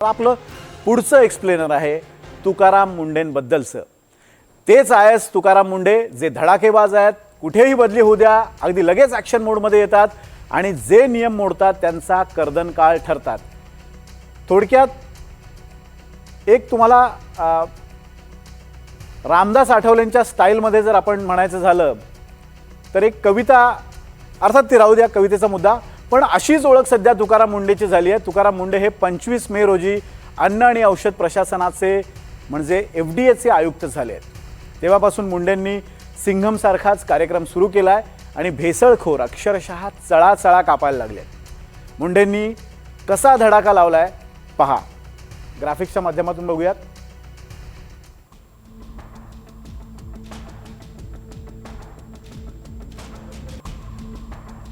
आपलं पुढचं एक्सप्लेनर आहे तुकाराम मुंडेंबद्दलचं। तेच आहेस तुकाराम मुंडे जे धडाकेबाज आहेत, कुठेही बदली होऊ द्या अगदी लगेच ॲक्शन मोडमध्ये येतात आणि जे नियम मोडतात त्यांचा कर्दनकाळ ठरतात। थोडक्यात एक तुम्हाला रामदास आठवलेंच्या स्टाईलमध्ये जर आपण म्हणायचं झालं तर एक कविता, अर्थात ती राहू द्या कवितेचा मुद्दा, पण अशीच ओळख सध्या तुकाराम मुंडेची झाली आहे। तुकाराम मुंडे हे 25 मे रोजी अन्न आणि औषध प्रशासनाचे म्हणजे FDAचे आयुक्त झाले आहेत। तेव्हापासून मुंडेंनी सिंघम सारखाच कार्यक्रम सुरू केला आहे आणि भेसळखोर अक्षरशः चळाचळा कापायला लागले। मुंडेंनी कसा धडाका लावलाय पहा, ग्राफिक्सच्या माध्यमातून बघूयात।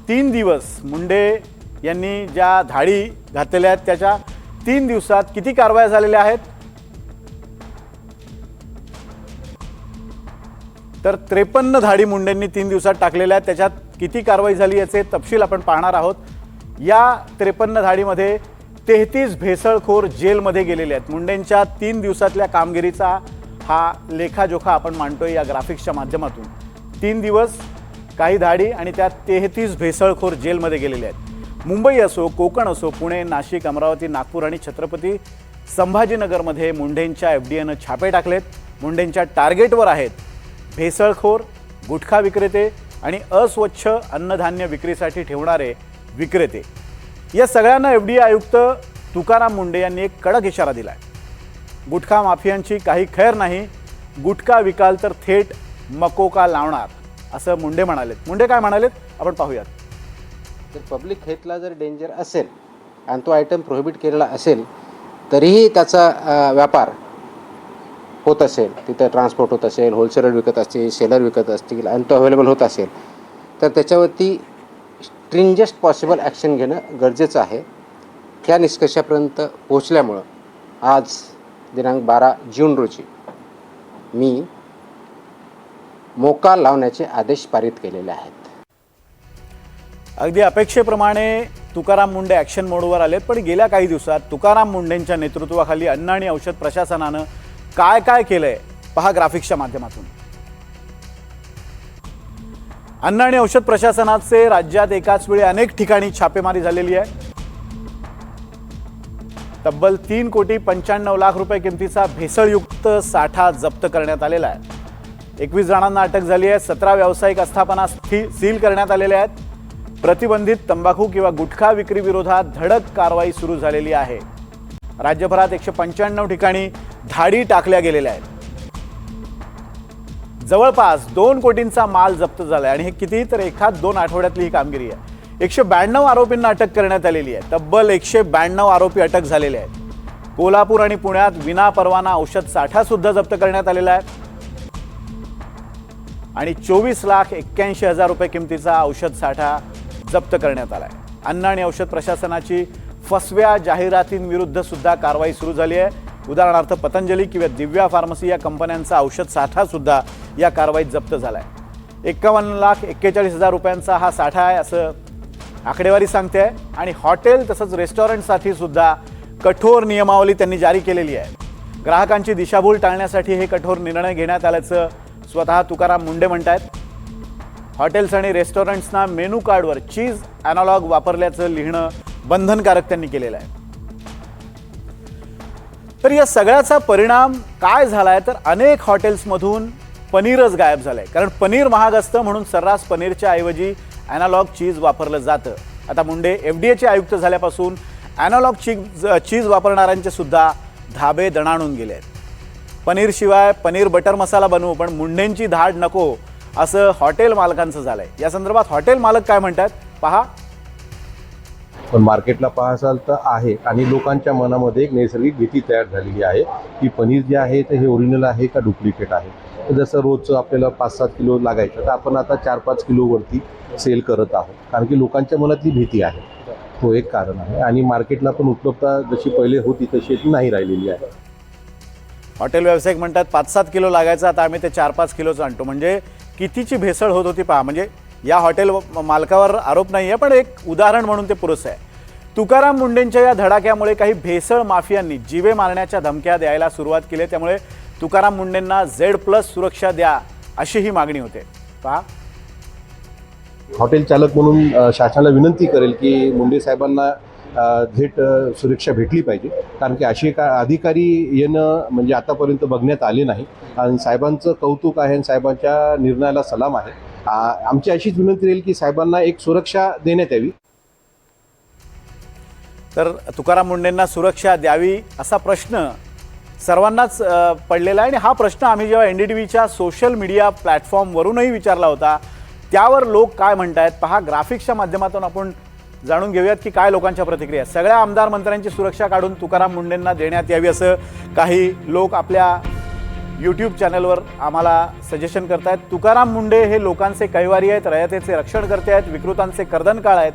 तीन दिवस मुंडे यांनी ज्या धाडी घातलेल्या आहेत त्याच्या 3 दिवसात किती कारवाया झालेल्या आहेत तर 53 धाडी मुंडेंनी 3 दिवसात टाकलेल्या आहेत। त्याच्यात किती कारवाई झाली याचे तपशील आपण पाहणार आहोत। या 53 धाडीमध्ये 33 भेसळखोर जेलमध्ये गेलेले आहेत। मुंडेंच्या 3 दिवसातल्या कामगिरीचा हा लेखाजोखा आपण मांडतोय या ग्राफिक्सच्या माध्यमातून। 3 दिवस, काही धाडी आणि त्यात 33 भेसळखोर जेलमध्ये गेलेले आहेत। मुंबई असो, कोकण असो, पुणे, नाशिक, अमरावती, नागपूर आणि छत्रपती संभाजीनगरमध्ये मुंडेंच्या FDAनं छापे टाकलेत। मुंडेंच्या टार्गेटवर आहेत भेसळखोर, गुटखा विक्रेते आणि अस्वच्छ अन्नधान्य विक्रीसाठी ठेवणारे विक्रेते। या सगळ्यांना FDA आयुक्त तुकाराम मुंडे यांनी एक कडक इशारा दिलाय। गुटखा माफियांची काही खैर नाही, गुटखा विकाल तर थेट मकोका लावणार, असं मुंडे म्हणालेत। मुंडे काय म्हणालेत आपण पाहूयात। जर पब्लिक हेल्थला जर डेंजर असेल आणि तो आयटम प्रोहिबिट केलेला असेल तरीही त्याचा व्यापार होत असेल, तिथं ट्रान्सपोर्ट होत असेल, होलसेलर विकत असतील, सेलर विकत असतील आणि तो अवेलेबल होत असेल तर त्याच्यावरती स्ट्रिंजेस्ट पॉसिबल ॲक्शन घेणं गरजेचं आहे। त्या निष्कर्षापर्यंत पोहोचल्यामुळं आज दिनांक 12 जून रोजी मी मोका लावण्याचे आदेश पारित केलेले आहेत। अगदी अपेक्षेप्रमाणे तुकाराम मुंडे ॲक्शन मोडवर आलेत, पण गेल्या काही दिवसात तुकाराम मुंडेंच्या नेतृत्वाखाली अन्न आणि औषध प्रशासनानं काय काय केलंय पहा ग्राफिक्सच्या माध्यमातून। अन्न आणि औषध प्रशासनाचे राज्यात एकाच वेळी अनेक ठिकाणी छापेमारी झालेली आहे। तब्बल 3,95,00,000 रुपये किमतीचा भेसळयुक्त साठा जप्त करण्यात आलेला आहे। 21 जणांना अटक झाली आहे। 17 व्यावसायिक आस्थापना सील करण्यात आलेल्या आहेत। प्रतिबंधित तंबाखू किंवा गुटखा विक्री विरोधात धडक कारवाई सुरू झालेली आहे। राज्यभरात 195 ठिकाणी धाडी टाकल्या गेलेल्या आहेत। जवळपास 2 कोटींचा माल जप्त झालाय आणि हे किती तर 1-2 आठवड्यातली ही कामगिरी आहे। 192 आरोपींना अटक करण्यात आलेली आहे। तब्बल 192 आरोपी अटक झालेले आहेत। कोल्हापूर आणि पुण्यात विनापरवाना औषध साठा सुद्धा जप्त करण्यात आलेला आहे आणि 24,81,000 रुपये किमतीचा औषध साठा जप्त करण्यात आलाय। अन्न आणि औषध प्रशासनाची फसव्या जाहिरातींविरुद्ध सुद्धा कारवाई सुरू झाली आहे। उदाहरणार्थ पतंजली किंवा दिव्या फार्मसी या कंपन्यांचा औषध साठा सुद्धा या कारवाईत जप्त झालाय। 51,41,000 रुपयांचा हा साठा आहे असं आकडेवारी सांगते आहे आणि हॉटेल तसंच रेस्टॉरंटसाठी सुद्धा कठोर नियमावली त्यांनी जारी केलेली आहे। ग्राहकांची दिशाभूल टाळण्यासाठी हे कठोर निर्णय घेण्यात आल्याचं स्वतः तुकाराम मुंडे म्हणतात। हॉटेल्स आणि रेस्टॉरंट्सना मेनू कार्डवर चीज ॲनालॉग वापरल्याचं लिहिणं बंधनकारक त्यांनी केलेलं आहे। तर या सगळ्याचा परिणाम काय झालाय तर अनेक हॉटेल्समधून पनीरच गायब झालंय, कारण पनीर महाग असतं म्हणून सर्रास पनीरच्या ऐवजी ॲनालॉग चीज वापरलं जातं। आता मुंडे FDAचे आयुक्त झाल्यापासून ॲनालॉग चीज वापरणाऱ्यांचे सुद्धा धाबे दणाणून गेले आहेत। पनीरशिवाय पनीर बटर मसाला बनवू पण मुंडेंची धाड नको असं हॉटेल मालकांचं झालंय। या संदर्भात हॉटेल मालक काय म्हणतात पहा। पण मार्केटला पाहाल तर आहे आणि लोकांच्या मनामध्ये एक नैसर्गिक भीती तयार झालेली आहे की पनीर जे आहे ते हे ओरिजिनल आहे का डुप्लिकेट आहे। जसं रोजचं आपल्याला 5-7 किलो लागायचं तर आपण आता 4-5 किलोवरती सेल करत आहोत, कारण की लोकांच्या मनातली भीती आहे। तो एक कारण आहे आणि मार्केटला पण उपलब्धता जशी पहिले होती तशी नाही राहिलेली आहे। हॉटेल व्यावसायिक म्हणतात 5-7 किलो लागायचं, आता आम्ही ते 4-5 किलोचं आणतो। म्हणजे कितीची भेसळ होत होती पहा। म्हणजे या हॉटेल मालकावर आरोप नाही आहे, पण एक उदाहरण म्हणून ते पुरेसं आहे। तुकाराम मुंडेंच्या या धडाक्यामुळे काही भेसळ माफियांनी जीवे मारण्याच्या धमक्या द्यायला सुरुवात केली, त्यामुळे तुकाराम मुंडेंना Z+ सुरक्षा द्या अशी ही मागणी होते. पहा. हॉटेल चालक म्हणून शासनाला विनंती करेल की मुंडे साहेबांना थेट सुरक्षा भेटली पाहिजे, कारण की असे का अधिकारी येणं म्हणजे आतापर्यंत बघण्यात आले नाही. आणि साहेबांचं कौतुक आहे आणि साहेबांच्या निर्णयाला सलाम आहे. आमची अशीच विनंती राहील की साहेबांना एक सुरक्षा देण्यात यावी. तर तुकाराम मुंडेंना सुरक्षा द्यावी असा प्रश्न सर्वांनाच पडलेला आहे आणि हा प्रश्न आम्ही जेव्हा NDTVच्या सोशल मीडिया प्लॅटफॉर्मवरूनही विचारला होता, त्यावर लोक काय म्हणतायत पहा. ग्राफिक्सच्या माध्यमातून आपण जाणून घेऊयात की काय लोकांच्या प्रतिक्रिया. सगळ्या आमदार मंत्र्यांची सुरक्षा काढून तुकाराम मुंडेंना देण्यात यावी असं काही लोक आपल्या YouTube चॅनलवर आम्हाला सजेशन करतायत. तुकाराम मुंडे हे लोकांचे कैवारी आहेत, रयतेचे रक्षण करते आहेत, विकृतांचे कर्दनकाळ आहेत,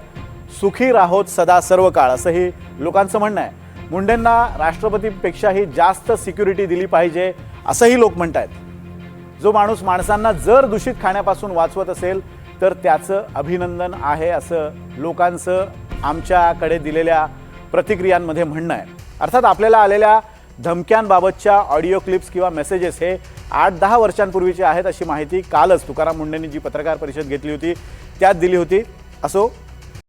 सुखी राहोत सदा सर्व काळ असंही लोकांचं म्हणणं आहे. मुंडेंना राष्ट्रपतीपेक्षाही जास्त सिक्युरिटी दिली पाहिजे असंही लोक म्हणत आहेत. जो माणूस माणसांना जर दूषित खाण्यापासून वाचवत असेल तर त्याचं अभिनंदन आहे असं लोकांचं आमच्याकडे दिलेल्या प्रतिक्रियांमध्ये म्हणणं आहे. अर्थात आपल्याला आलेल्या धमक्यांबाबतच्या ऑडिओ क्लिप्स किंवा मेसेजेस हे 8-10 वर्षांपूर्वीचे आहेत अशी माहिती कालच तुकाराम मुंडेंनी जी पत्रकार परिषद घेतली होती त्यात दिली होती. असो,